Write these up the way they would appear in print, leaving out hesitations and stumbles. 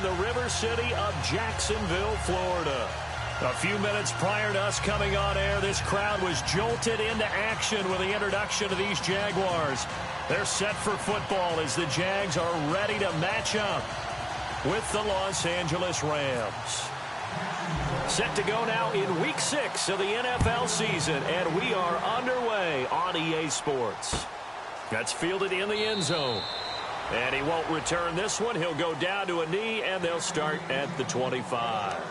the river city of Jacksonville, Florida. A few minutes prior to us coming on air, this crowd was jolted into action with the introduction of these Jaguars. They're set for football as the Jags are ready to match up with the Los Angeles Rams. Set to go now in Week 6 of the NFL season, and we are underway on EA Sports. That's fielded in the end zone. And he won't return this one. He'll go down to a knee, and they'll start at the 25.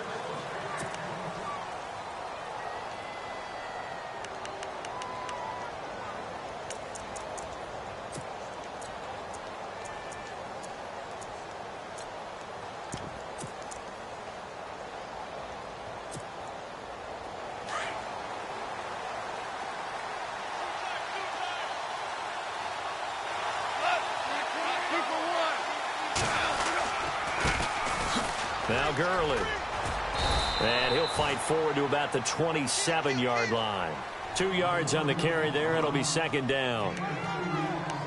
Now Gurley. And he'll fight forward to about the 27-yard line. 2 yards on the carry there. It'll be second down.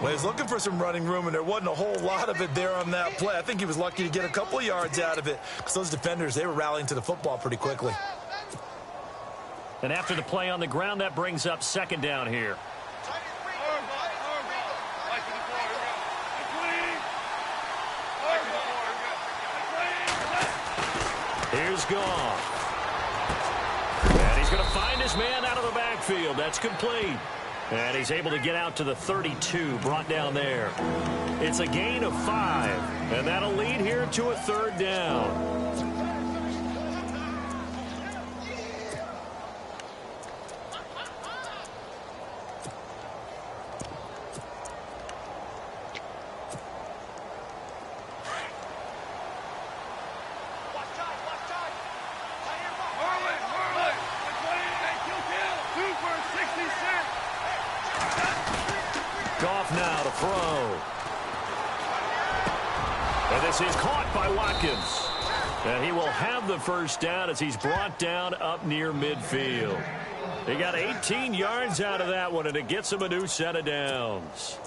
Well, he's looking for some running room, and there wasn't a whole lot of it there on that play. I think he was lucky to get a couple of yards out of it because those defenders, they were rallying to the football pretty quickly. And after the play on the ground, that brings up second down here. Here's Goff. And he's going to find his man out of the backfield. That's complete. And he's able to get out to the 32, brought down there. It's a gain of 5, and that'll lead here to a third down. Goff now to throw. And this is caught by Watkins. And he will have the first down as he's brought down up near midfield. He got 18 yards out of that one, and it gets him a new set of downs.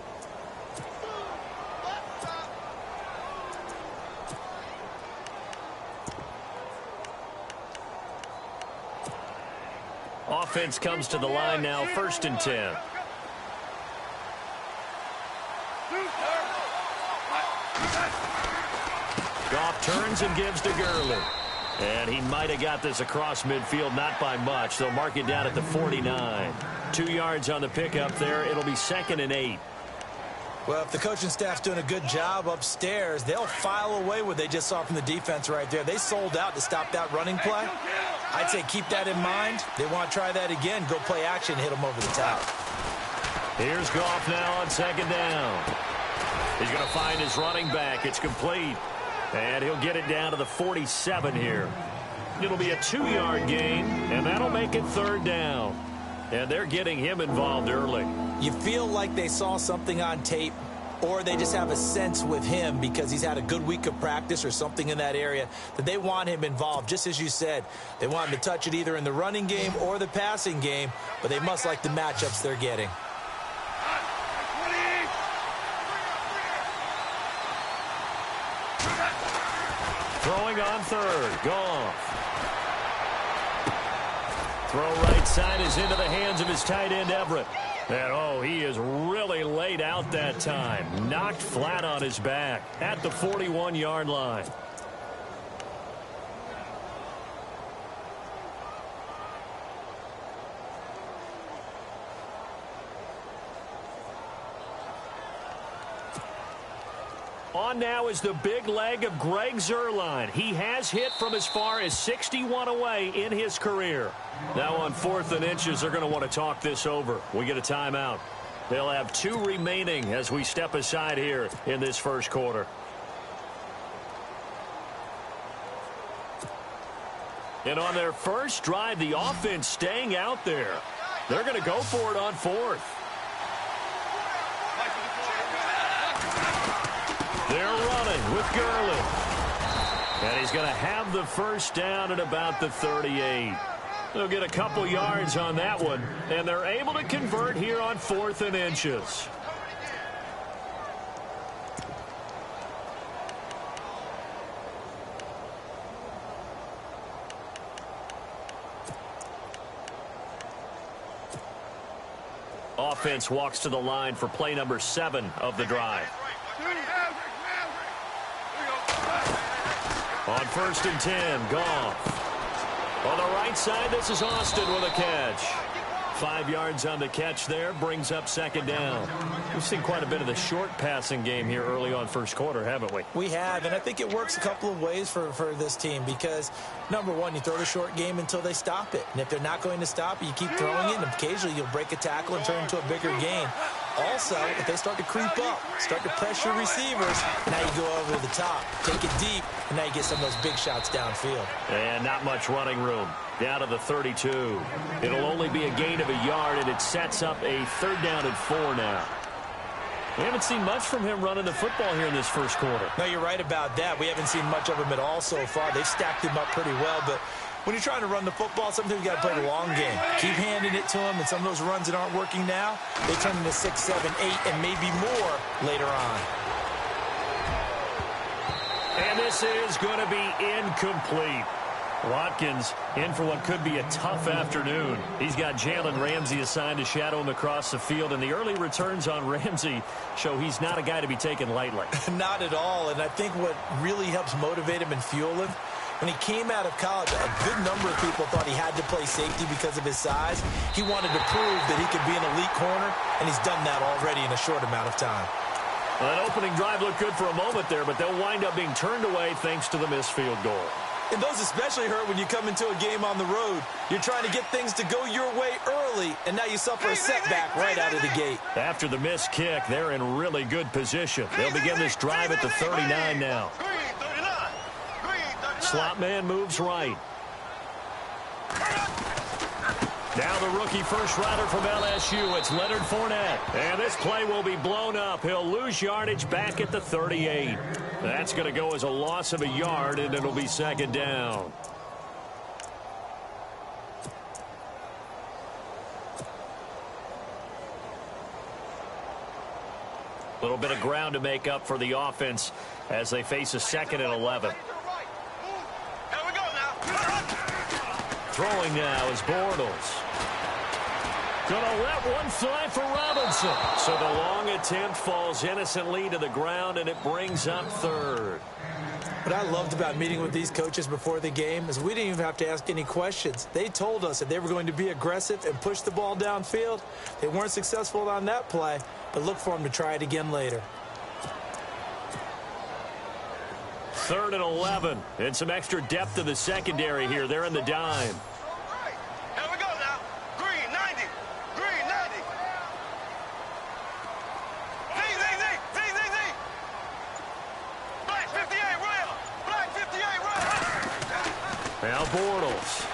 Offense comes to the line now, 1st and 10. Goff turns and gives to Gurley. And he might have got this across midfield, not by much. They'll mark it down at the 49. 2 yards on the pickup there. It'll be 2nd and 8. Well, if the coaching staff's doing a good job upstairs, they'll file away what they just saw from the defense right there. They sold out to stop that running play. I'd say keep that in mind. They want to try that again. Go play action, hit them over the top. Here's Goff now on 2nd down. He's going to find his running back. It's complete. And he'll get it down to the 47 here. It'll be a 2-yard gain, and that'll make it 3rd down. And they're getting him involved early. You feel like they saw something on tape, or they just have a sense with him because he's had a good week of practice or something in that area that they want him involved. Just as you said, they want him to touch it either in the running game or the passing game, but they must like the matchups they're getting. Throwing on 3rd, Goff. Throw right side is into the hands of his tight end, Everett. And, oh, he is really laid out that time. Knocked flat on his back at the 41-yard line. On now is the big leg of Greg Zuerlein. He has hit from as far as 61 away in his career. Now on 4th and inches, they're going to want to talk this over. We get a timeout. They'll have 2 remaining as we step aside here in this first quarter. And on their first drive, the offense staying out there. They're going to go for it on 4th. They're running with Gurley. And he's going to have the first down at about the 38. They'll get a couple yards on that one, and they're able to convert here on 4th and inches. Offense walks to the line for play number 7 of the drive. On 1st and 10, Goff. On the right side, this is Austin with a catch. 5 yards on the catch there, brings up 2nd down. We've seen quite a bit of the short passing game here early on first quarter, haven't we? We have, and I think it works a couple of ways for this team because, number one, you throw the short game until they stop it. And if they're not going to stop it, you keep throwing it, and occasionally you'll break a tackle and turn into a bigger gain. Also, if they start to creep up, start to pressure receivers, now you go over the top, take it deep, and now you get some of those big shots downfield. And not much running room. Down to the 32. It'll only be a gain of a yard, and it sets up a 3rd down and 4 now. We haven't seen much from him running the football here in this first quarter. No, you're right about that. We haven't seen much of him at all so far. They've stacked him up pretty well, but when you're trying to run the football, sometimes you got to play the long game. Keep handing it to him, and some of those runs that aren't working now, they turn into 6, 7, 8, and maybe more later on. And this is going to be incomplete. Watkins in for what could be a tough afternoon. He's got Jalen Ramsey assigned to shadow him across the field, and the early returns on Ramsey show he's not a guy to be taken lightly. Not at all, and I think what really helps motivate him and fuel him, when he came out of college, a good number of people thought he had to play safety because of his size. He wanted to prove that he could be an elite corner, and he's done that already in a short amount of time. Well, that opening drive looked good for a moment there, but they'll wind up being turned away thanks to the missed field goal. And those especially hurt when you come into a game on the road. You're trying to get things to go your way early, and now you suffer a setback right out of the gate. After the missed kick, they're in really good position. They'll begin this drive at the 39 now. Slot man moves right. Now the rookie first rounder from LSU, it's Leonard Fournette. And this play will be blown up. He'll lose yardage back at the 38. That's going to go as a loss of a yard, and it'll be 2nd down. A little bit of ground to make up for the offense as they face a 2nd and 11. Throwing now is Bortles. Gonna let one fly for Robinson. So the long attempt falls innocently to the ground, and it brings up 3rd. What I loved about meeting with these coaches before the game is we didn't even have to ask any questions. They told us that they were going to be aggressive and push the ball downfield. They weren't successful on that play, but look for them to try it again later. 3rd and 11, and some extra depth to the secondary here. They're in the dime. Now Bortles.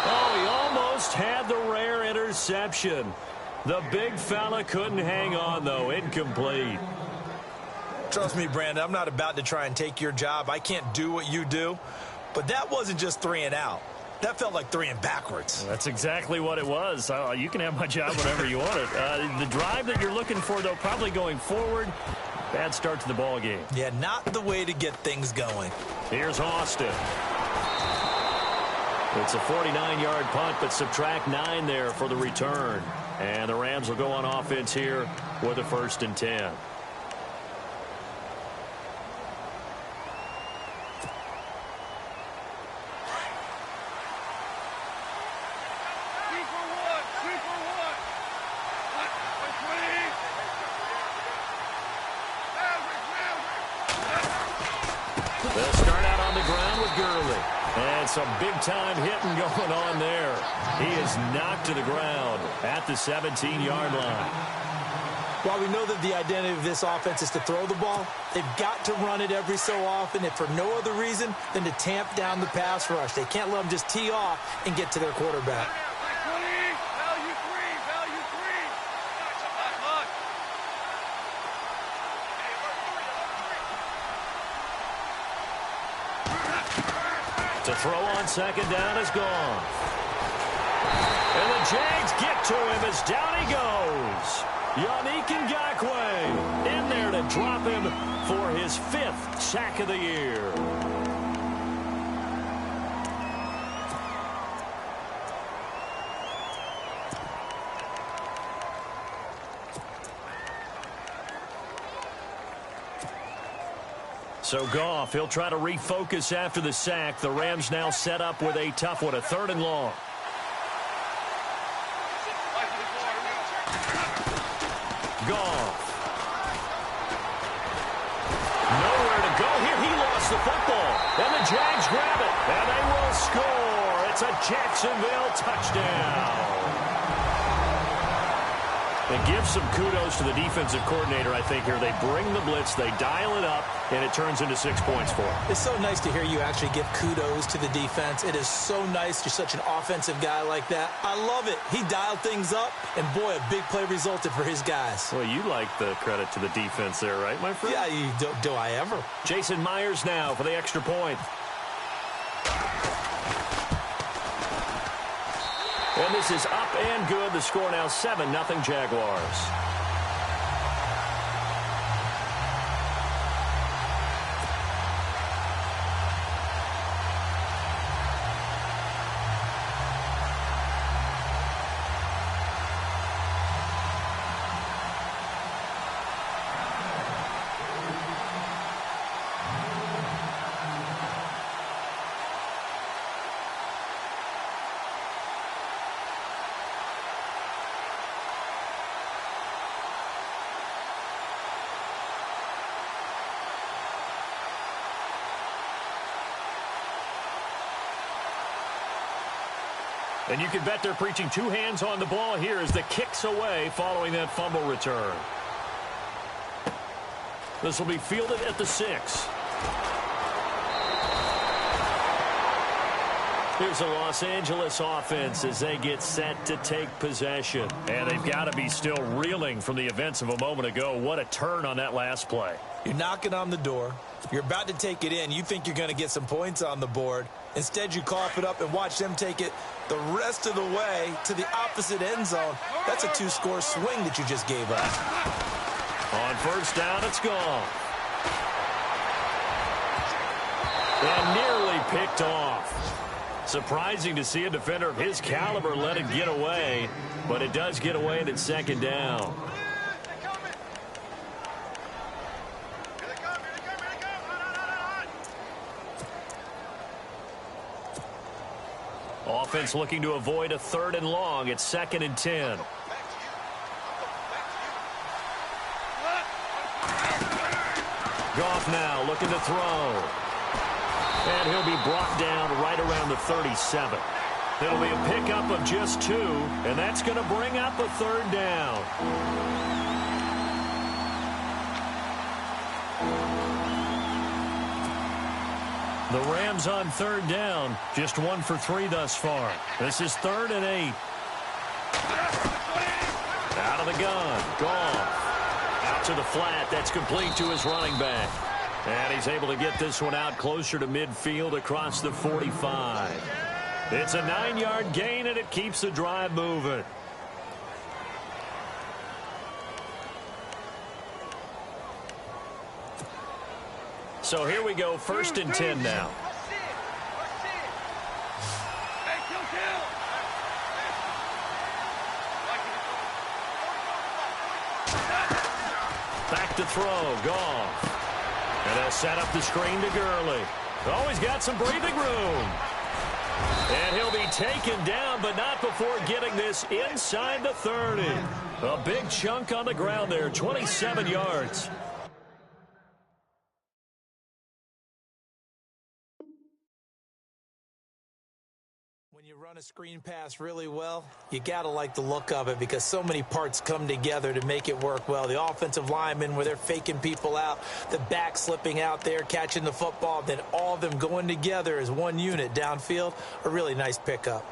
Oh, he almost had the rare interception. The big fella couldn't hang on, though. Incomplete. Trust me, Brandon, I'm not about to try and take your job. I can't do what you do. But that wasn't just 3 and out. That felt like 3 and backwards. That's exactly what it was. You can have my job whenever you want it. The drive that you're looking for, though, probably going forward. Bad start to the ball game. Yeah, not the way to get things going. Here's Austin. It's a 49-yard punt, but subtract 9 there for the return. And the Rams will go on offense here with a 1st and 10. They'll start out on the ground with Gurley. And some big-time hitting going on there. He is knocked to the ground at the 17-yard line. While we know that the identity of this offense is to throw the ball, they've got to run it every so often, and for no other reason than to tamp down the pass rush. They can't let them just tee off and get to their quarterback. To throw on 2nd down is gone. And the Jags get to him as down he goes. Yannick Ngakoue in there to drop him for his 5th sack of the year. So Goff, he'll try to refocus after the sack. The Rams now set up with a tough one, a 3rd and long. Goff. Nowhere to go here. He lost the football. And the Jags grab it. And they will score. It's a Jacksonville touchdown. And give some kudos to the defensive coordinator, I think, here. They bring the blitz, they dial it up, and it turns into 6 points for them. It's so nice to hear you actually give kudos to the defense. It is so nice. You're such an offensive guy like that. I love it. He dialed things up, and boy, a big play resulted for his guys. Well, you like the credit to the defense there, right, my friend? Yeah, do I ever. Jason Myers now for the extra point. And this is up and good. The score now 7-0 Jaguars. And you can bet they're preaching 2 hands on the ball here as the kick's away following that fumble return. This will be fielded at the 6. Here's a Los Angeles offense as they get set to take possession. And they've got to be still reeling from the events of a moment ago. What a turn on that last play. You're knocking on the door. You're about to take it in. You think you're going to get some points on the board. Instead, you cough it up and watch them take it the rest of the way to the opposite end zone. That's a 2-score swing that you just gave up. On 1st down, it's gone. And nearly picked off. Surprising to see a defender of his caliber let it get away, but it does get away and it's 2nd down. Offense looking to avoid a 3rd and long. It's 2nd and 10. Goff now looking to throw. And he'll be brought down right around the 37. It'll be a pickup of just 2, and that's going to bring up a 3rd down. The Rams on 3rd down, just 1 for 3 thus far. This is 3rd and 8. Out of the gun, Goff. Out to the flat, that's complete to his running back. And he's able to get this one out closer to midfield across the 45. It's a 9-yard gain, and it keeps the drive moving. So here we go, 1st and 10 now. Back to throw, Goff. And they'll set up the screen to Gurley. Oh, he's got some breathing room. And he'll be taken down, but not before getting this inside the 30. A big chunk on the ground there, 27 yards. When you run a screen pass really well, you got to like the look of it because so many parts come together to make it work well. The offensive linemen, where they're faking people out, the back slipping out there, catching the football, then all of them going together as one unit downfield, a really nice pickup.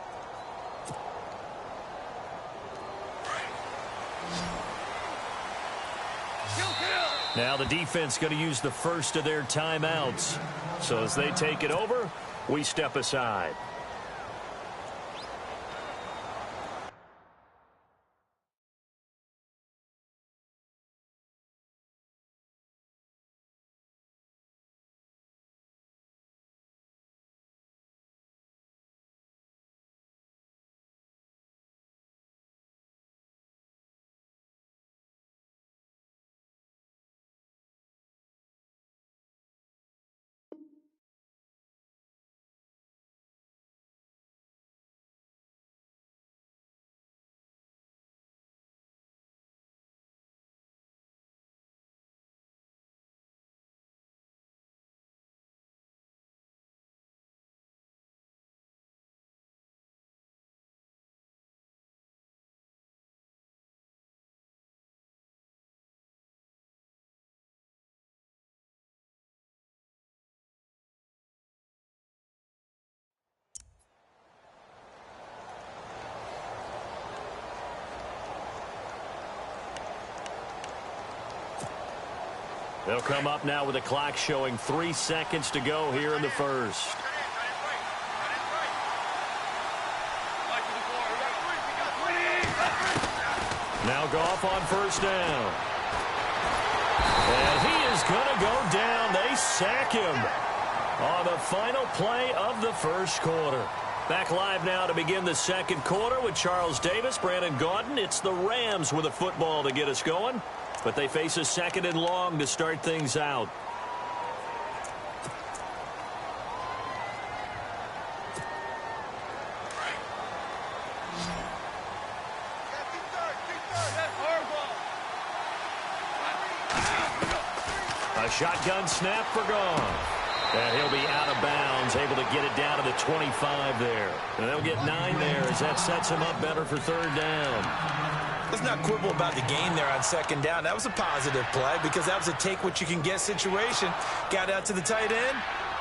Now the defense going to use the first of their timeouts. So as they take it over, we step aside. They'll come up now with the clock showing 3 seconds to go here in the first. Now Goff on first down. And he is going to go down. They sack him on the final play of the first quarter. Back live now to begin the second quarter with Charles Davis, Brandon Gaudin. It's the Rams with a football to get us going, but they face a second and long to start things out. A shotgun snap for Goff. And he'll be out of bounds, able to get it down to the 25 there. And they'll get 9 there as that sets him up better for third down. Let's not quibble about the gain there on second down. That was a positive play because that was a take-what-you-can-get situation. Got out to the tight end.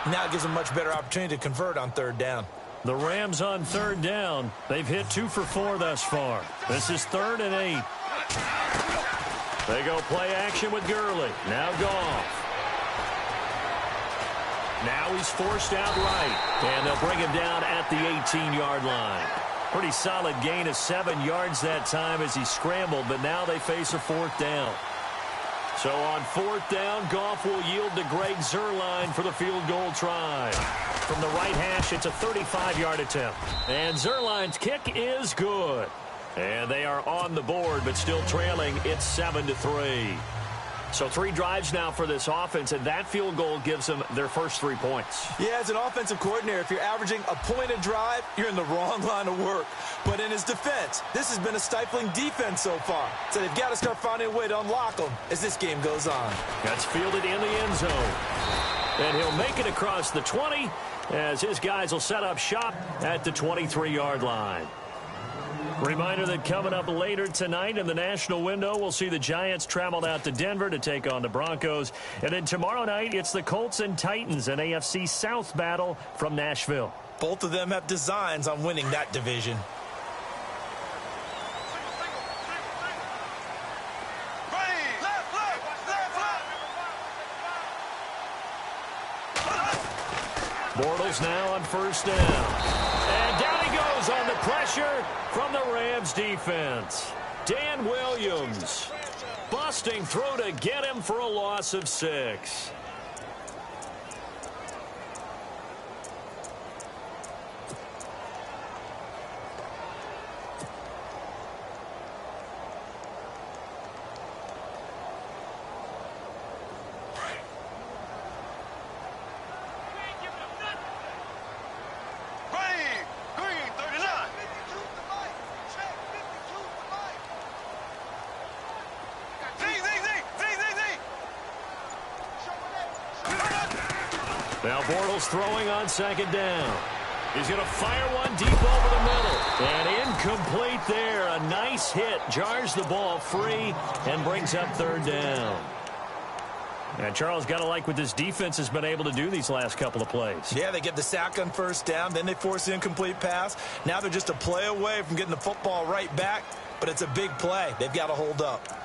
Now it gives them a much better opportunity to convert on third down. The Rams on third down. They've hit 2 for 4 thus far. This is 3rd and 8. They go play action with Gurley. Now Goff. Now he's forced out right, and they'll bring him down at the 18-yard line. Pretty solid gain of 7 yards that time as he scrambled, but now they face a fourth down. So on fourth down, Goff will yield to Greg Zuerlein for the field goal try. From the right hash, it's a 35-yard attempt. And Zuerlein's kick is good. And they are on the board, but still trailing. It's 7-3. So 3 drives now for this offense, and that field goal gives them their first 3 points. Yeah, as an offensive coordinator, if you're averaging a point a drive, you're in the wrong line of work. But in his defense, this has been a stifling defense so far. So they've got to start finding a way to unlock them as this game goes on. That's fielded in the end zone. And he'll make it across the 20 as his guys will set up shop at the 23-yard line. Reminder that coming up later tonight in the national window, we'll see the Giants travel out to Denver to take on the Broncos. And then tomorrow night, it's the Colts and Titans, an AFC South battle from Nashville. Both of them have designs on winning that division. Bortles now on first down. And down he goes on the pressure from the Rams defense. Dan Williams busting through to get him for a loss of 6. Now Bortles throwing on second down. He's going to fire one deep over the middle. And incomplete there. A nice hit. Jars the ball free and brings up third down. And Charles, got to like what this defense has been able to do these last couple of plays. Yeah, they get the sack on first down. Then they force the incomplete pass. Now they're just a play away from getting the football right back. But it's a big play. They've got to hold up.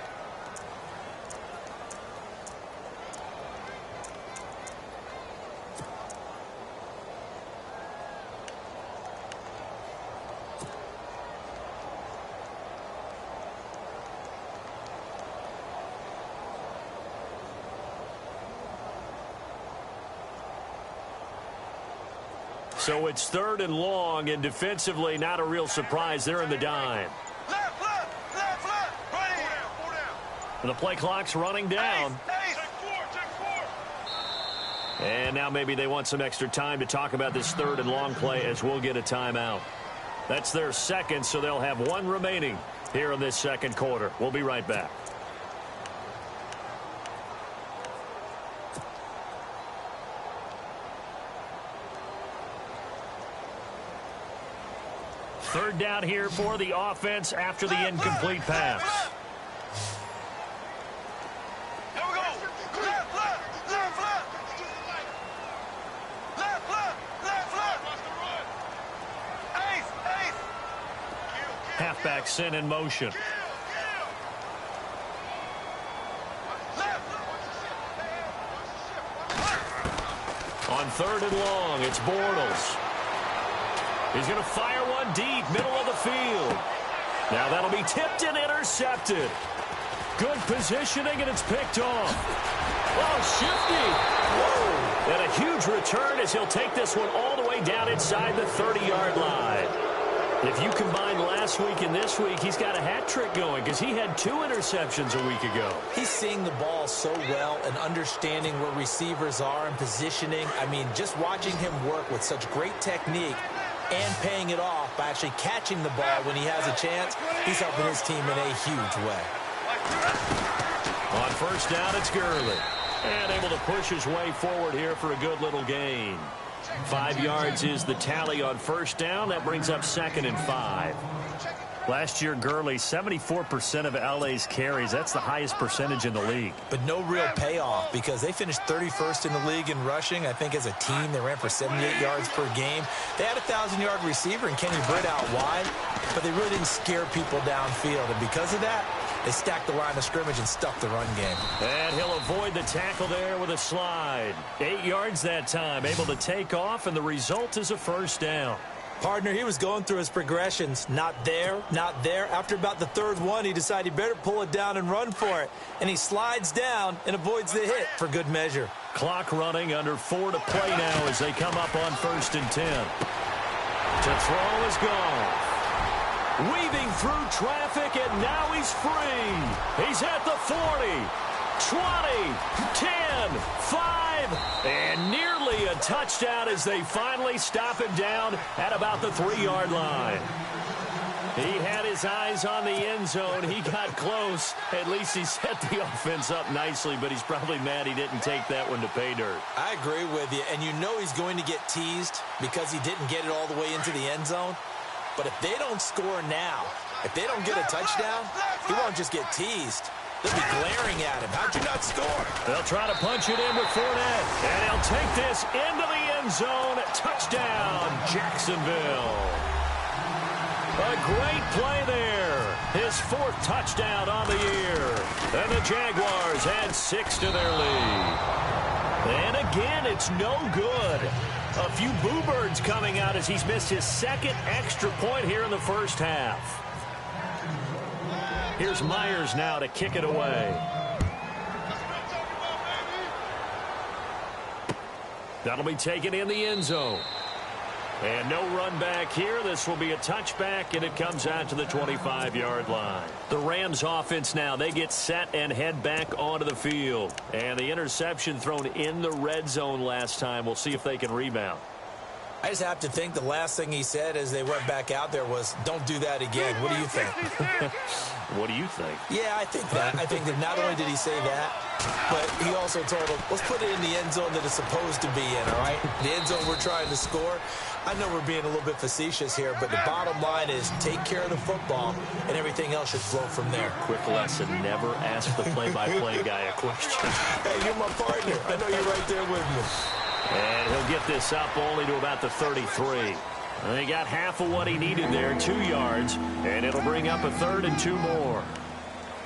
So it's third and long, and defensively not a real surprise. They're in the dime. And the play clock's running down. And now maybe they want some extra time to talk about this third and long play as we'll get a timeout. That's their second, so they'll have 1 remaining here in this second quarter. We'll be right back. Third down here for the offense after the incomplete pass. Here we go. Left. Halfback sent in motion. On 3rd and long, it's Bortles. He's going to fire one deep, middle of the field. Now that'll be tipped and intercepted. Good positioning, and it's picked off. Oh, shifty. Whoa. And a huge return as he'll take this one all the way down inside the 30-yard line. If you combine last week and this week, he's got a hat trick going because he had 2 interceptions a week ago. He's seeing the ball so well and understanding where receivers are and positioning. I mean, just watching him work with such great technique and paying it off by actually catching the ball when he has a chance, he's helping his team in a huge way. On 1st down, it's Gurley. And able to push his way forward here for a good little gain. 5 yards is the tally on 1st down. That brings up 2nd and 5. Last year, Gurley, 74% of LA's carries. That's the highest percentage in the league. But no real payoff because they finished 31st in the league in rushing. I think as a team, they ran for 78 yards per game. They had a 1,000-yard receiver in Kenny Britt out wide, but they really didn't scare people downfield. And because of that, they stacked the line of scrimmage and stuffed the run game. And he'll avoid the tackle there with a slide. 8 yards that time, able to take off, and the result is a 1st down. Partner, he was going through his progressions. Not there, not there. After about the 3rd one, he decided he better pull it down and run for it. And he slides down and avoids the hit for good measure. Clock running, under 4 to play now as they come up on 1st and 10. To throw is gone. Weaving through traffic, and now he's free. He's at the 40, 20, 10, 5, and nearly a touchdown as they finally stop him down at about the 3-yard line. He had his eyes on the end zone. He got close. At least he set the offense up nicely, but he's probably mad he didn't take that one to pay dirt. I agree with you, and you know he's going to get teased because he didn't get it all the way into the end zone. But if they don't score now, if they don't get a touchdown, he won't just get teased. They'll be glaring at him. How'd you not score? They'll try to punch it in with Fournette. And he'll take this into the end zone. Touchdown, Jacksonville. A great play there. His 4th touchdown on the year. And the Jaguars add 6 to their lead. And again, it's no good. A few boo birds coming out as he's missed his 2nd extra point here in the 1st half. Here's Myers now to kick it away. That'll be taken in the end zone. And no run back here. This will be a touchback, and it comes out to the 25-yard line. The Rams offense now, they get set and head back onto the field. And the interception thrown in the red zone last time. We'll see if they can rebound. I just have to think the last thing he said as they went back out there was, don't do that again. What do you think? What do you think? Yeah, I think that. I think that not only did he say that, but he also told him, let's put it in the end zone that it's supposed to be in, all right? The end zone we're trying to score. I know we're being a little bit facetious here, but the bottom line is take care of the football, and everything else should flow from there. Quick lesson, never ask the play-by-play guy a question. Hey, you're my partner. I know you're right there with me. And he'll get this up only to about the 33. And he got half of what he needed there, 2 yards, and it'll bring up a 3rd and 2 more.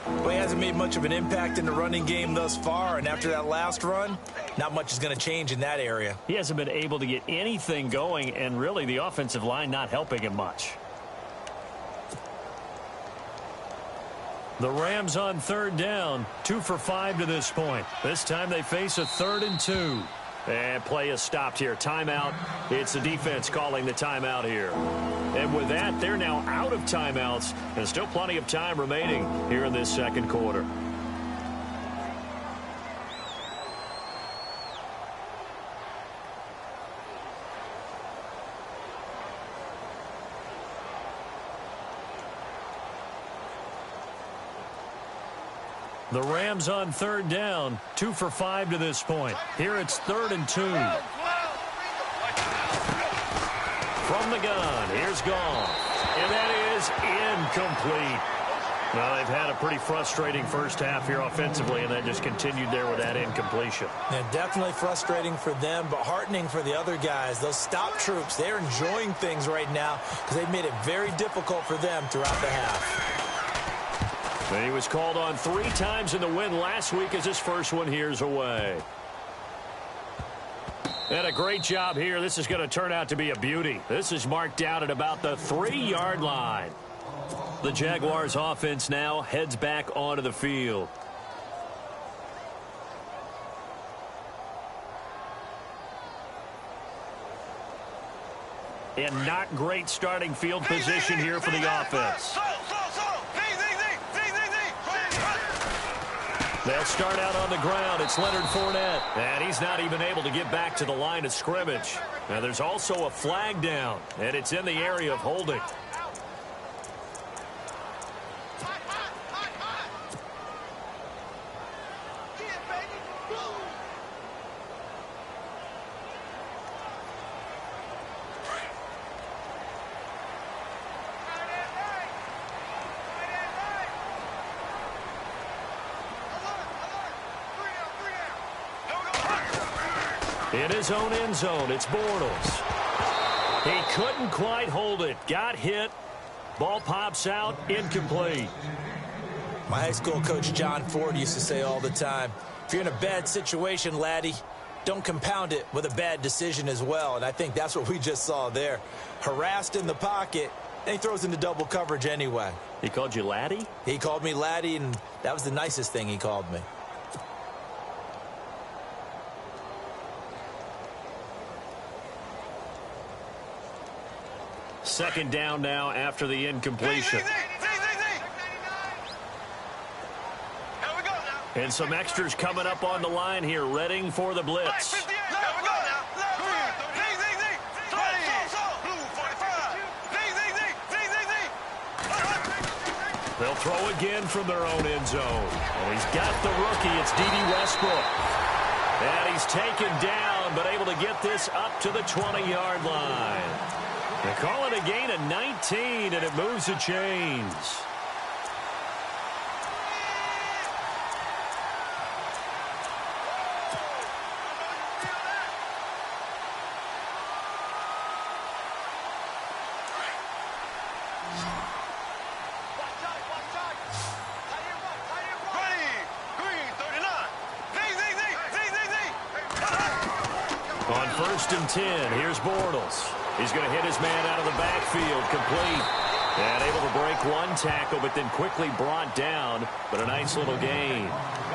Well, he hasn't made much of an impact in the running game thus far, and after that last run, not much is going to change in that area. He hasn't been able to get anything going, and really the offensive line not helping him much. The Rams on 3rd down, 2 for 5 to this point. This time they face a 3rd and 2. And play is stopped here. Timeout. It's the defense calling the timeout here. And with that, they're now out of timeouts. And still plenty of time remaining here in this 2nd quarter. The Rams on 3rd down, 2 for 5 to this point. Here it's 3rd and 2. From the gun, here's Goff. And that is incomplete. Well, they've had a pretty frustrating first half here offensively, and that just continued there with that incompletion. Yeah, definitely frustrating for them, but heartening for the other guys. Those stop troops, they're enjoying things right now because they've made it very difficult for them throughout the half. And he was called on 3 times in the win last week as his first one here's away. And a great job here. This is going to turn out to be a beauty. This is marked down at about the 3-yard line. The Jaguars offense now heads back onto the field. And not great starting field position here for the offense. They'll start out on the ground. It's Leonard Fournette. And he's not even able to get back to the line of scrimmage. Now there's also a flag down, and it's in the area of holding. In his own end zone, it's Bortles. He couldn't quite hold it. Got hit. Ball pops out, incomplete. My high school coach, John Ford, used to say all the time, if you're in a bad situation, laddie, don't compound it with a bad decision as well. And I think that's what we just saw there. Harassed in the pocket, and he throws into double coverage anyway. He called you laddie? He called me laddie, and that was the nicest thing he called me. Second down now after the incompletion. And some extras coming up on the line here, readying for the blitz. They'll throw again from their own end zone. And he's got the rookie. It's D.D. Westbrook. And he's taken down, but able to get this up to the 20-yard line. They call it a gain of 19, and it moves the chains. On 1st and 10, here's Bortles. He's going to hit his man out of the backfield, complete. And able to break one tackle, but then quickly brought down. But a nice little gain.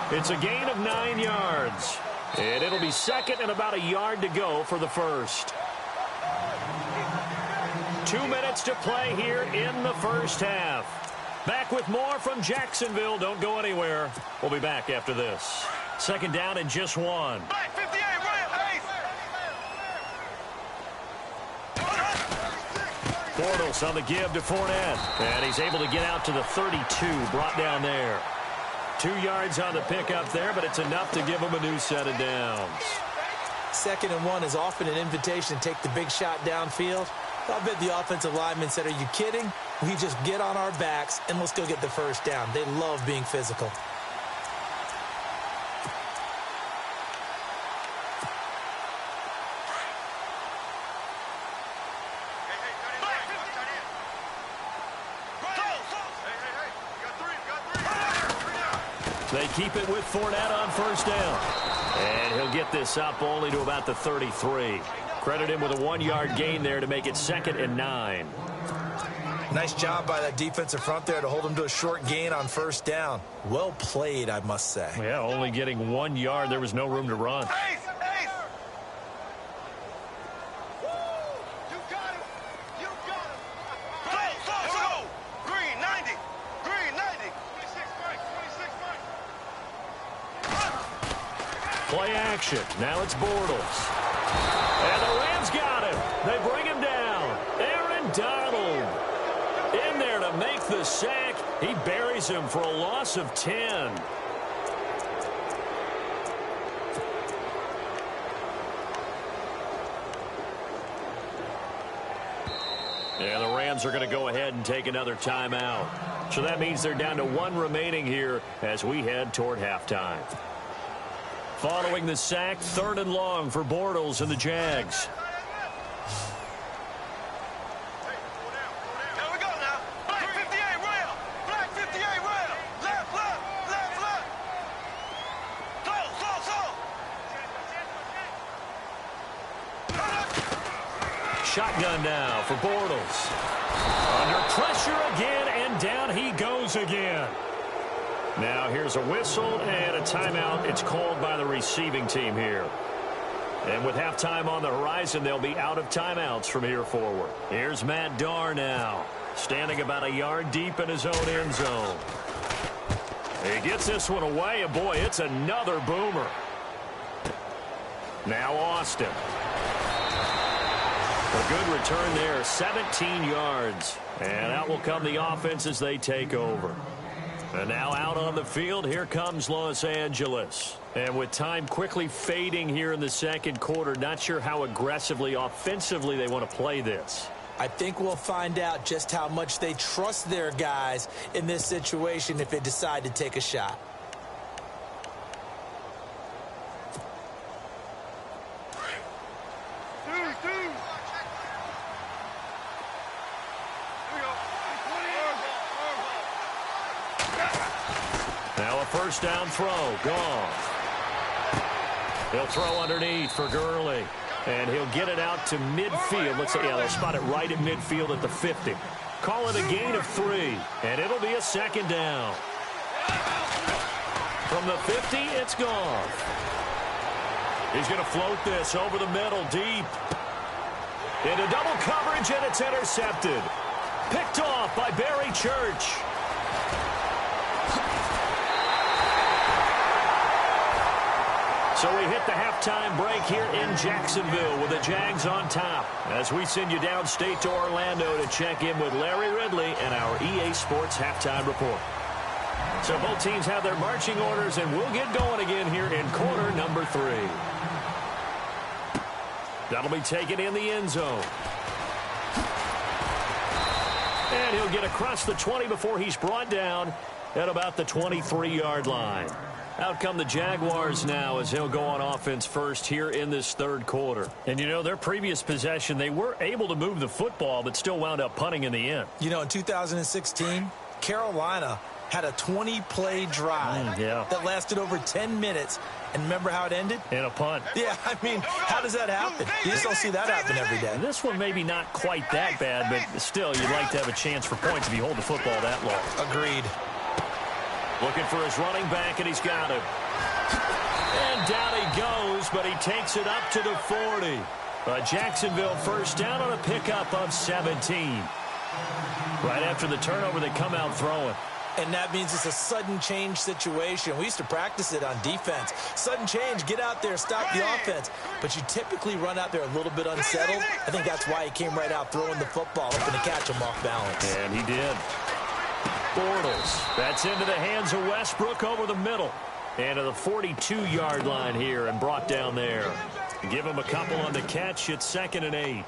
It's a gain of 9 yards. And it'll be second and about a yard to go for the first. 2 minutes to play here in the first half. Back with more from Jacksonville. Don't go anywhere. We'll be back after this. Second down and just one. Bortles on the give to Fournette. And he's able to get out to the 32, brought down there. 2 yards on the pickup there, but it's enough to give him a new set of downs. 2nd and 1 is often an invitation to take the big shot downfield. I bet the offensive lineman said, are you kidding? We just get on our backs and let's go get the first down. They love being physical. They keep it with Fournette on 1st down. And he'll get this up only to about the 33. Credit him with a 1-yard gain there to make it 2nd and 9. Nice job by that defensive front there to hold him to a short gain on 1st down. Well played, I must say. Yeah, only getting 1 yard. There was no room to run. Play action. Now it's Bortles. And the Rams got him. They bring him down. Aaron Donald in there to make the sack. He buries him for a loss of 10. And the Rams are going to go ahead and take another timeout. So that means they're down to 1 remaining here as we head toward halftime. Following the sack, 3rd and long for Bortles and the Jags. shotgun now for Bortles. Under pressure again, and down he goes again. Now here's a whistle and a timeout. It's called by the receiving team here. And with halftime on the horizon, they'll be out of timeouts from here forward. Here's Matt Darr now, standing about a yard deep in his own end zone. He gets this one away, and boy, it's another boomer. Now Austin. A good return there, 17 yards. And out will come the offense as they take over. And now out on the field, here comes Los Angeles. And with time quickly fading here in the second quarter, not sure how aggressively, offensively they want to play this. I think we'll find out just how much they trust their guys in this situation if they decide to take a shot. Now a first down throw, gone. He'll throw underneath for Gurley. And he'll get it out to midfield. Let's say, yeah, they'll spot it right at midfield at the 50. Call it a gain of 3, and it'll be a second down. From the 50, it's gone. He's going to float this over the middle, deep. Into double coverage, and it's intercepted. Picked off by Barry Church. So we hit the halftime break here in Jacksonville with the Jags on top as we send you downstate to Orlando to check in with Larry Ridley and our EA Sports Halftime Report. So both teams have their marching orders, and we'll get going again here in quarter number 3. That'll be taken in the end zone. And he'll get across the 20 before he's brought down at about the 23-yard line. Out come the Jaguars now as he'll go on offense first here in this third quarter. And, you know, their previous possession, they were able to move the football but still wound up punting in the end. You know, in 2016, Carolina had a 20-play drive that lasted over 10 minutes. And remember how it ended? In a punt. Yeah, I mean, how does that happen? You just don't see that happen every day. And this one maybe not quite that bad, but still, you'd like to have a chance for points if you hold the football that long. Agreed. Looking for his running back, and he's got him. And down he goes, but he takes it up to the 40. A Jacksonville first down on a pickup of 17. Right after the turnover, they come out throwing. And that means it's a sudden change situation. We used to practice it on defense. Sudden change, get out there, stop the offense. But you typically run out there a little bit unsettled. I think that's why he came right out throwing the football, hoping to catch him off balance. And he did. Bortles. That's into the hands of Westbrook over the middle. And to the 42-yard line here and brought down there. Give him a couple on the catch. It's 2nd and 8.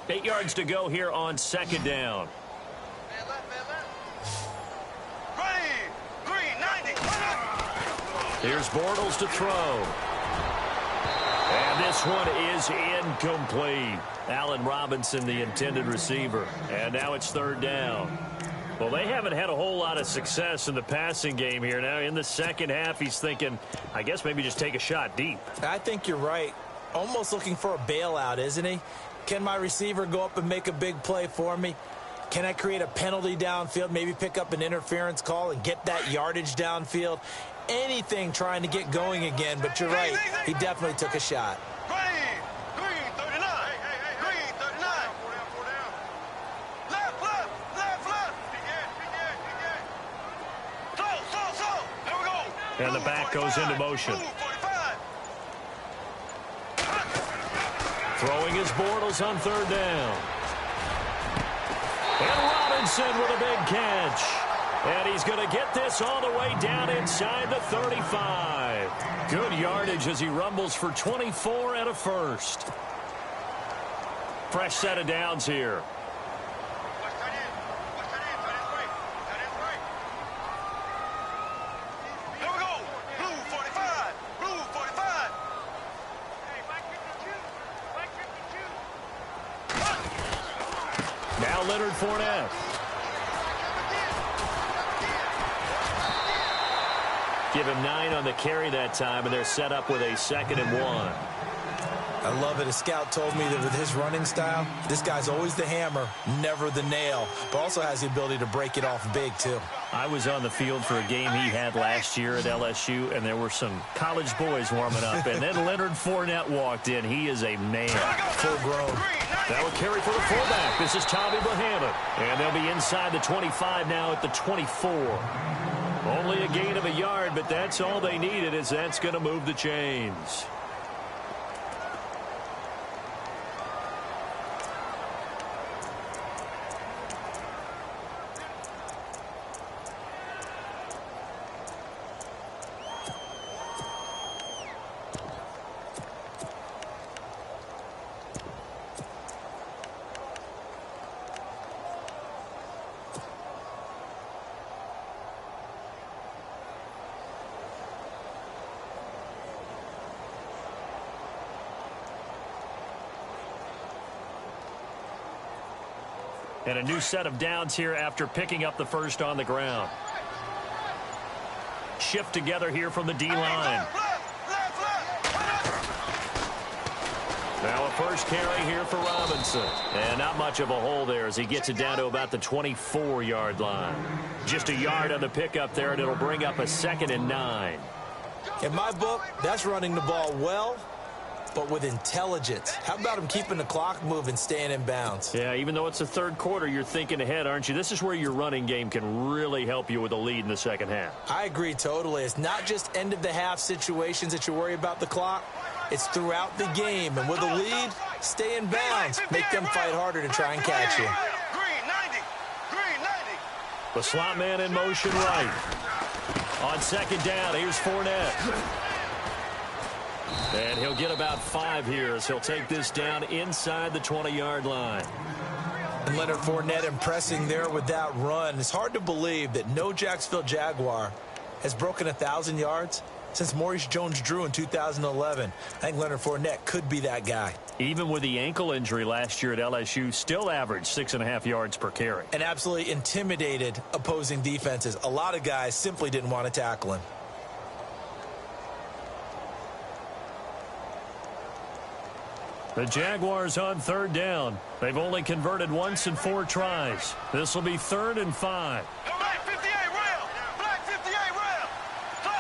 Eight yards to go here on 2nd down. Here's Bortles to throw. And this one is incomplete. Allen Robinson, the intended receiver. And now it's 3rd down. Well, they haven't had a whole lot of success in the passing game here. Now in the second half, he's thinking, I guess maybe just take a shot deep. I think you're right. Almost looking for a bailout, isn't he? Can my receiver go up and make a big play for me? Can I create a penalty downfield, maybe pick up an interference call and get that yardage downfield? Anything trying to get going again, but you're right. He definitely took a shot. Green, 39. Green, 39. Left. So. There we go. And the back goes into motion. Throwing his Bortles on 3rd down. And Robinson with a big catch. And he's going to get this all the way down inside the 35. Good yardage as he rumbles for 24 and a first. Fresh set of downs here. now Leonard Fournette. Give him 9 on the carry that time, and they're set up with a 2nd and 1. I love it. A scout told me that with his running style, this guy's always the hammer, never the nail, but also has the ability to break it off big, too. I was on the field for a game he had last year at LSU, and there were some college boys warming up, and then Leonard Fournette walked in. He is a man. Full grown. That would carry for the fullback. This is Tommy Bahama, and they'll be inside the 25 now at the 24. Only a gain of a yard, but that's all they needed, as that's going to move the chains. And a new set of downs here after picking up the first on the ground. Shift together here from the D-line. Now a first carry here for Robinson. And not much of a hole there as he gets it down to about the 24-yard line. Just a yard on the pickup there, and it'll bring up a 2nd and 9. In my book, that's running the ball well, but with intelligence. How about him keeping the clock moving, staying in bounds? Yeah, even though it's the third quarter, you're thinking ahead, aren't you? This is where your running game can really help you with a lead in the second half. I agree totally. It's not just end-of-the-half situations that you worry about the clock. It's throughout the game. And with a lead, stay in bounds. Make them fight harder to try and catch you. The slot man in motion right. On 2nd down, here's Fournette. And he'll get about 5 here as he'll take this down inside the 20-yard line. And Leonard Fournette impressing there with that run. It's hard to believe that no Jacksonville Jaguar has broken 1,000 yards since Maurice Jones-Drew in 2011. I think Leonard Fournette could be that guy. Even with the ankle injury last year at LSU, still averaged 6.5 yards per carry. And absolutely intimidated opposing defenses. A lot of guys simply didn't want to tackle him. The Jaguars on 3rd down. They've only converted once in 4 tries. This will be 3rd and 5. Black 58 round. Black 58 round. So.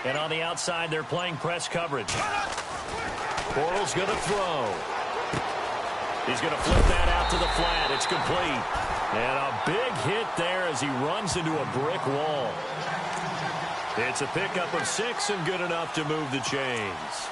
And on the outside, they're playing press coverage. Bortles going to throw. He's going to flip that out to the flat. It's complete. And a big hit there as he runs into a brick wall. It's a pickup of 6 and good enough to move the chains.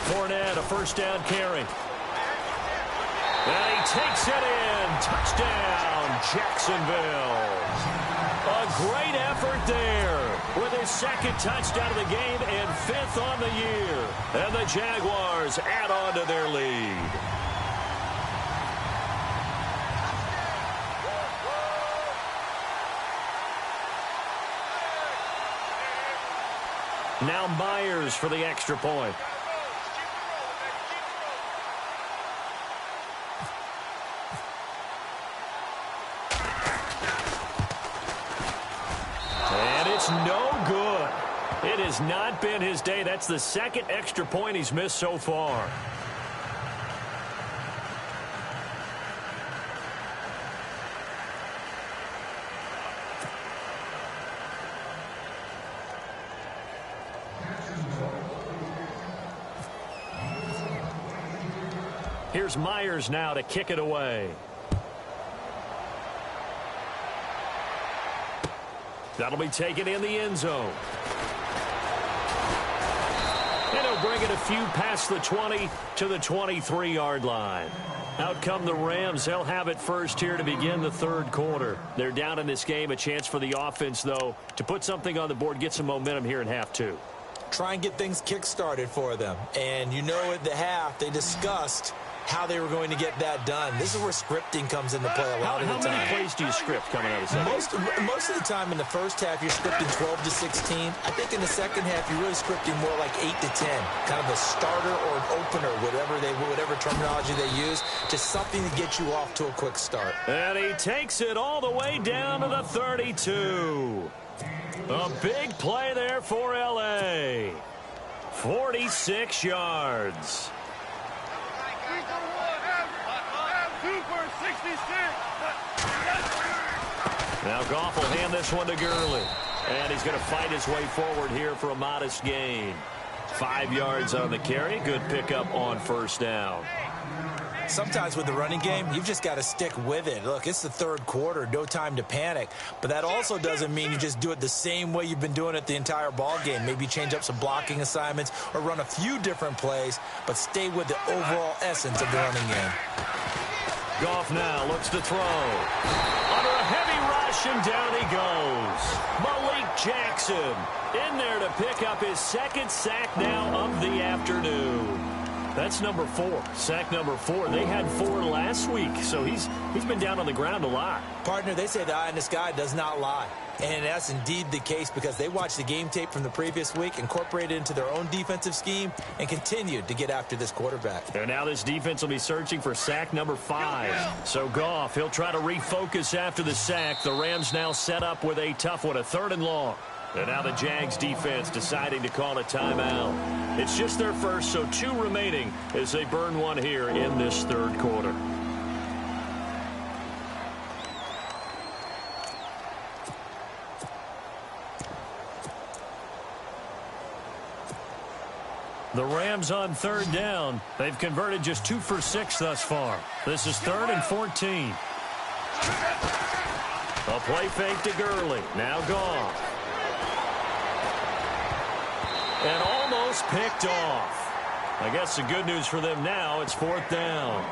Fournette, a first down carry. And he takes it in. Touchdown, Jacksonville. A great effort there with his 2nd touchdown of the game and 5th on the year. And the Jaguars add on to their lead. Now Myers for the extra point. No good. It has not been his day. That's the 2nd extra point he's missed so far. Here's Myers now to kick it away. That'll be taken in the end zone. And he'll bring it a few past the 20 to the 23-yard line. Out come the Rams. They'll have it first here to begin the third quarter. They're down in this game. A chance for the offense, though, to put something on the board, get some momentum here in half two. Try and get things kick-started for them. And you know at the half, they discussed how they were going to get that done. This is where scripting comes into play a lot of the time. How many plays do you script coming out of the second? Most of the time in the first half, you're scripting 12 to 16. I think in the second half, you're really scripting more like 8 to 10. Kind of a starter or an opener, whatever terminology they use. Just something to get you off to a quick start. And he takes it all the way down to the 32. A big play there for L.A. 46 yards. Now Goff will hand this one to Gurley. And he's going to fight his way forward here for a modest gain. 5 yards on the carry. Good pickup on first down. Sometimes with the running game, you've just got to stick with it. Look, it's the third quarter, no time to panic. But that also doesn't mean you just do it the same way you've been doing it the entire ball game. Maybe change up some blocking assignments or run a few different plays, but stay with the overall essence of the running game. Goff now looks to throw. Under a heavy rush, and down he goes. Malik Jackson in there to pick up his second sack now of the afternoon. That's number 4. Sack number 4. They had 4 last week, so he's been down on the ground a lot. Partner, they say the eye in the sky does not lie. And that's indeed the case because they watched the game tape from the previous week, incorporated it into their own defensive scheme, and continued to get after this quarterback. And now this defense will be searching for sack number 5. So Goff, he'll try to refocus after the sack. The Rams now set up with a tough one, a 3rd and long. And now the Jags defense deciding to call a timeout. It's just their first, so 2 remaining as they burn one here in this third quarter. The Rams on 3rd down. They've converted just 2 for 6 thus far. This is 3rd and 14. A play fake to Gurley. Now Goff. And almost picked off. I guess the good news for them now, it's 4th down.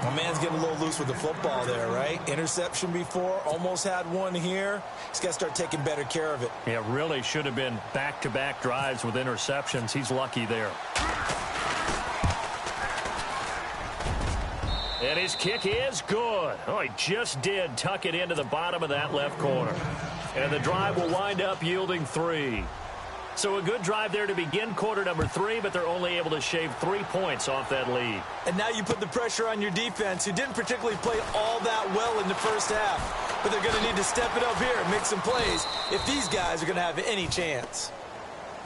My man's getting a little loose with the football there, right? Interception before, almost had one here. He's got to start taking better care of it. Yeah, really should have been back-to-back drives with interceptions. He's lucky there. And his kick is good. Oh, he just did tuck it into the bottom of that left corner. And the drive will wind up yielding 3. So a good drive there to begin quarter number 3, but they're only able to shave 3 points off that lead. And now you put the pressure on your defense, who didn't particularly play all that well in the first half. But they're going to need to step it up here and make some plays if these guys are going to have any chance.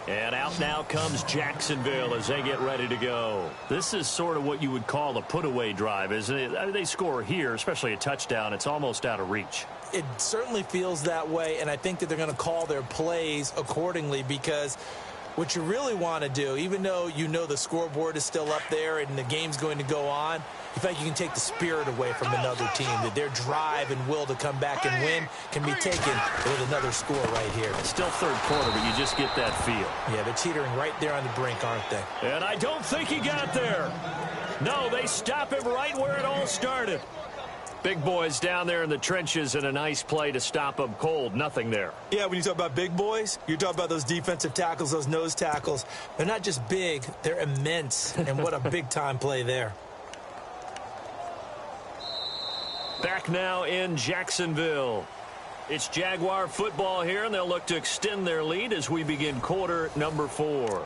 And out now comes Jacksonville as they get ready to go. This is sort of what you would call a put-away drive, isn't it? I mean, they score here, especially a touchdown. It's almost out of reach. It certainly feels that way, and I think that they're going to call their plays accordingly because what you really want to do, even though you know the scoreboard is still up there and the game's going to go on, you think you can take the spirit away from another team, that their drive and will to come back and win can be taken with another score right here. It's still third quarter, but you just get that feel. Yeah, they're teetering right there on the brink, aren't they? And I don't think he got there. No, they stop him right where it all started. Big boys down there in the trenches and a nice play to stop them cold. Nothing there. Yeah, when you talk about big boys, you're talking about those defensive tackles, those nose tackles. They're not just big, they're immense. And what a big-time play there. Back now in Jacksonville. It's Jaguar football here, and they'll look to extend their lead as we begin quarter number 4.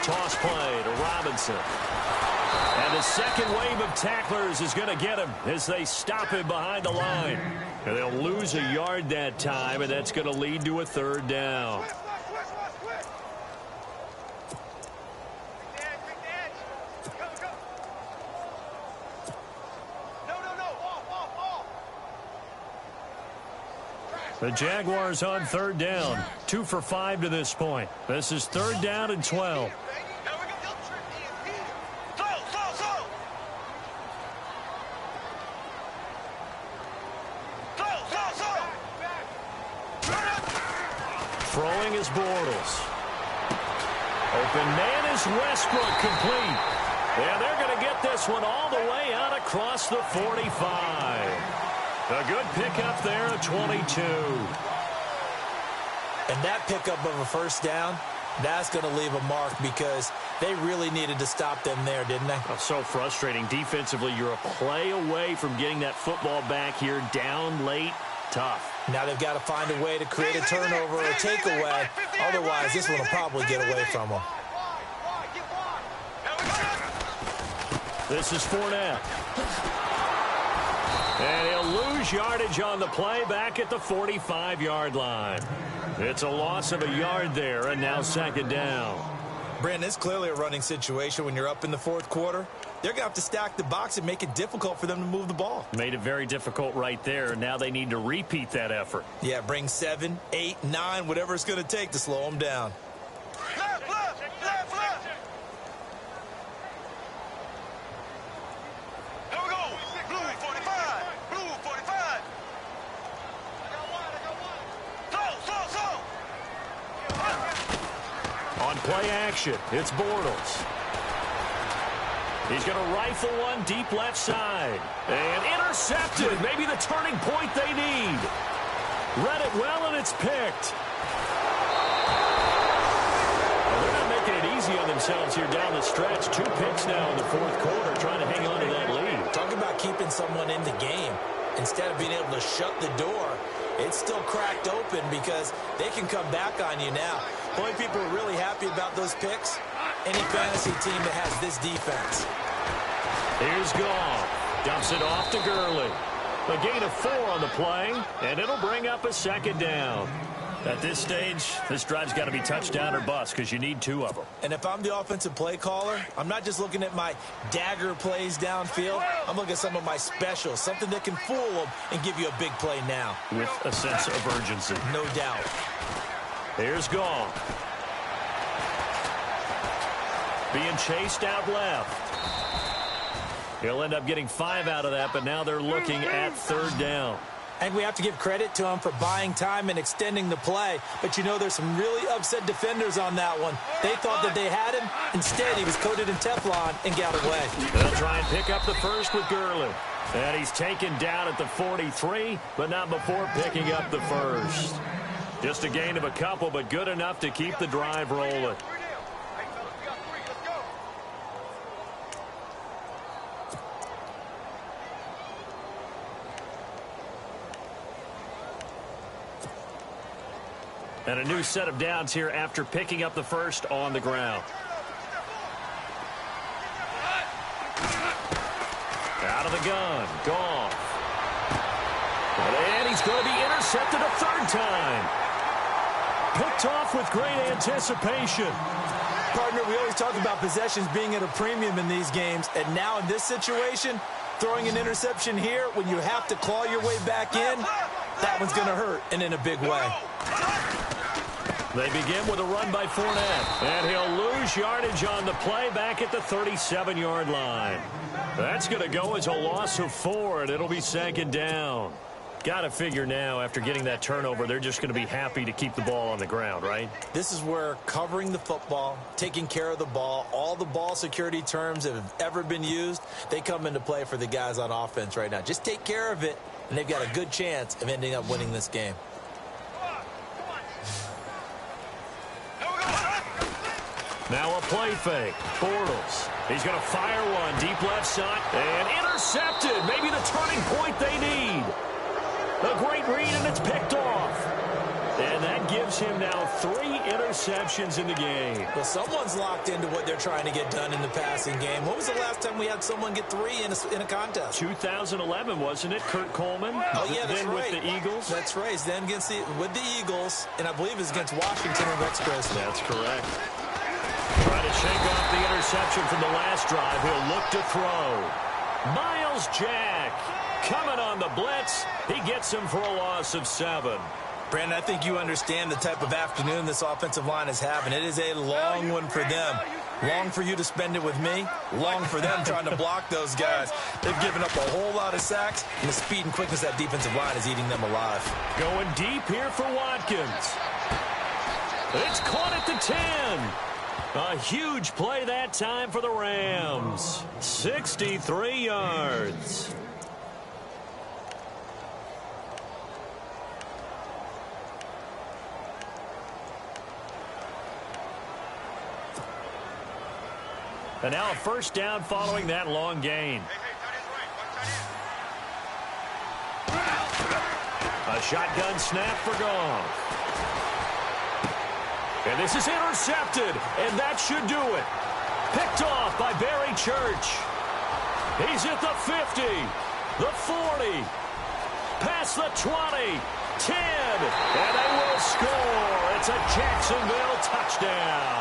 Toss play to Robinson. And the second wave of tacklers is going to get him as they stop him behind the line. And they'll lose a yard that time, and that's going to lead to a 3rd down. The Jaguars on third down. 2 for 5 to this point. This is third down and 12. Throwing is Bortles. Open man is Westbrook, complete. Yeah, they're going to get this one all the way out across the 45. A good pickup there at 22. And that pickup of a first down, that's going to leave a mark because they really needed to stop them there, didn't they? Oh, so frustrating. Defensively, you're a play away from getting that football back here. Down late, tough. Now they've got to find a way to create a turnover or a takeaway. Otherwise, this one will probably get away from them. This is Fournette. And he'll lose yardage on the play back at the 45-yard line. It's a loss of a yard there, and now second down. Brandon, it's clearly a running situation when you're up in the fourth quarter. They're going to have to stack the box and make it difficult for them to move the ball. Made it very difficult right there. Now they need to repeat that effort. Yeah, bring 7, 8, 9, whatever it's going to take to slow them down. Left, left, left, left. Here we go. Blue 45. Blue 45. On play action, it's Bortles. He's going to rifle one deep left side. And intercepted. Maybe the turning point they need. Read it well, and it's picked. Well, they're not making it easy on themselves here down the stretch. 2 picks now in the fourth quarter, trying to hang on to that lead. Talk about keeping someone in the game. Instead of being able to shut the door, it's still cracked open because they can come back on you now. The only people are really happy about those picks, any fantasy team that has this defense. Here's Goff. Dumps it off to Gurley. A gain of 4 on the play, and it'll bring up a second down. At this stage, this drive's got to be touchdown or bust because you need 2 of them. And if I'm the offensive play caller, I'm not just looking at my dagger plays downfield. I'm looking at some of my specials, something that can fool them and give you a big play now. With a sense of urgency. No doubt. Here's Goff. Being chased out left. He'll end up getting 5 out of that, but now they're looking at third down. And we have to give credit to him for buying time and extending the play. But, you know, there's some really upset defenders on that one. They thought that they had him. Instead, he was coated in Teflon and got away. They'll try and pick up the first with Gurley. And he's taken down at the 43, but not before picking up the first. Just a gain of a couple, but good enough to keep the drive rolling. And a new set of downs here after picking up the first on the ground. Out of the gun. Goff. And he's going to be intercepted a third time. Picked off with great anticipation. Partner, we always talk about possessions being at a premium in these games. And now in this situation, throwing an interception here when you have to claw your way back in, that one's going to hurt, and in a big way. They begin with a run by Fournette. And he'll lose yardage on the play back at the 37-yard line. That's going to go as a loss of 4, and it'll be second down. Got to figure now, after getting that turnover, they're just going to be happy to keep the ball on the ground, right? This is where covering the football, taking care of the ball, all the ball security terms that have ever been used, they come into play for the guys on offense right now. Just take care of it, and they've got a good chance of ending up winning this game. Now a play fake. Bortles. He's going to fire one deep left side. And intercepted. Maybe the turning point they need. A great read, and it's picked off. And that gives him now 3 interceptions in the game. Well, someone's locked into what they're trying to get done in the passing game. When was the last time we had someone get 3 in a contest? 2011, wasn't it? Kurt Coleman. Oh, yeah, that's then right. With the Eagles. That's right. Then with the Eagles, and I believe it's against Washington or Rex Grossman. That's correct. Trying to shake off the interception from the last drive. He'll look to throw. Miles Jack coming on the blitz. He gets him for a loss of 7. Brandon, I think you understand the type of afternoon this offensive line is having. It is a long one for them. Long for you to spend it with me. Long for them trying to block those guys. They've given up a whole lot of sacks, and the speed and quickness of that defensive line is eating them alive. Going deep here for Watkins. It's caught at the 10. A huge play that time for the Rams. 63 yards. And now a first down following that long gain. A shotgun snap for Goff. And this is intercepted, and that should do it. Picked off by Barry Church. He's at the 50, the 40, past the 20, 10, and they will score. It's a Jacksonville touchdown.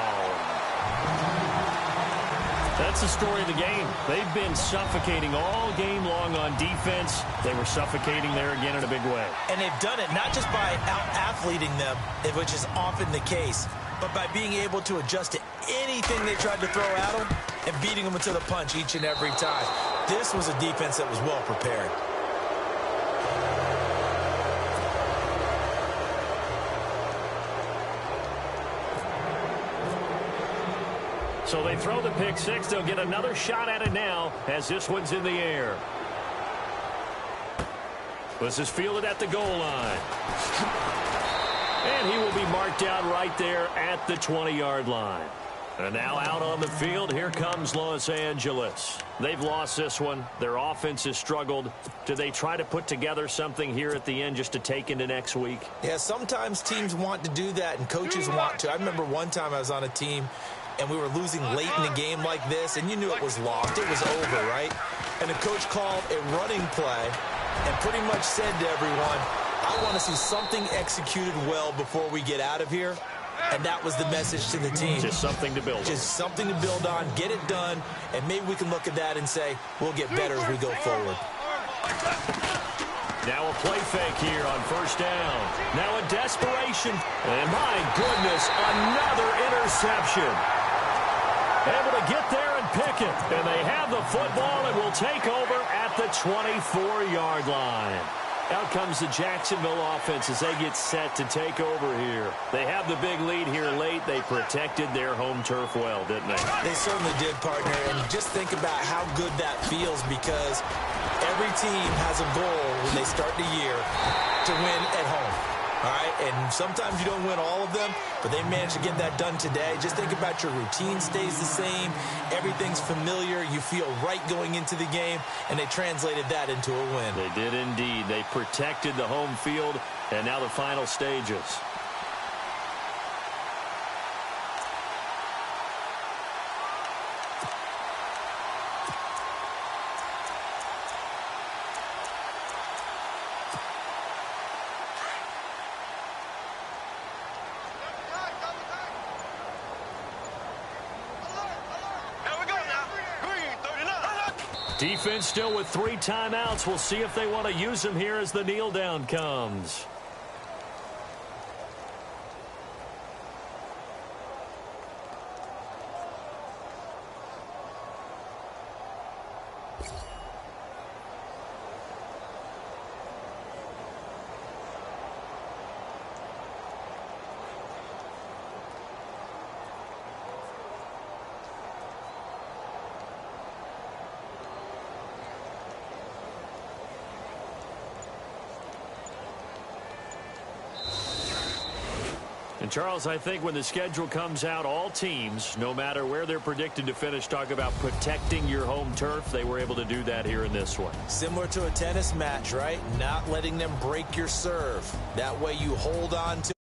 That's the story of the game. They've been suffocating all game long on defense. They were suffocating there again in a big way. And they've done it not just by out-athleting them, which is often the case, but by being able to adjust to anything they tried to throw at them and beating them into the punch each and every time. This was a defense that was well prepared. So they throw the pick six. They'll get another shot at it now as this one's in the air. This is fielded at the goal line. And he will be marked down right there at the 20-yard line. And now out on the field, here comes Los Angeles. They've lost this one. Their offense has struggled. Do they try to put together something here at the end just to take into next week? Yeah, sometimes teams want to do that and coaches want to. I remember one time I was on a team and we were losing late in the game like this, and you knew it was locked. It was over, right? And the coach called a running play and pretty much said to everyone, I want to see something executed well before we get out of here. And that was the message to the team. Just something to build on. Just something to build on, get it done, and maybe we can look at that and say, we'll get better as we go forward. Now a play fake here on first down. Now a desperation. And my goodness, another interception. Able to get there and pick it. And they have the football and will take over at the 24-yard line. Out comes the Jacksonville offense as they get set to take over here. They have the big lead here late. They protected their home turf well, didn't they? They certainly did, partner. And just think about how good that feels, because every team has a goal when they start the year to win at home. All right, and sometimes you don't win all of them, but they managed to get that done today. Just think about your routine stays the same. Everything's familiar. You feel right going into the game, and they translated that into a win. They did indeed. They protected the home field, and now the final stages. Defense still with 3 timeouts. We'll see if they want to use them here as the kneel down comes. And, Charles, I think when the schedule comes out, all teams, no matter where they're predicted to finish, talk about protecting your home turf. They were able to do that here in this one. Similar to a tennis match, right? Not letting them break your serve. That way you hold on to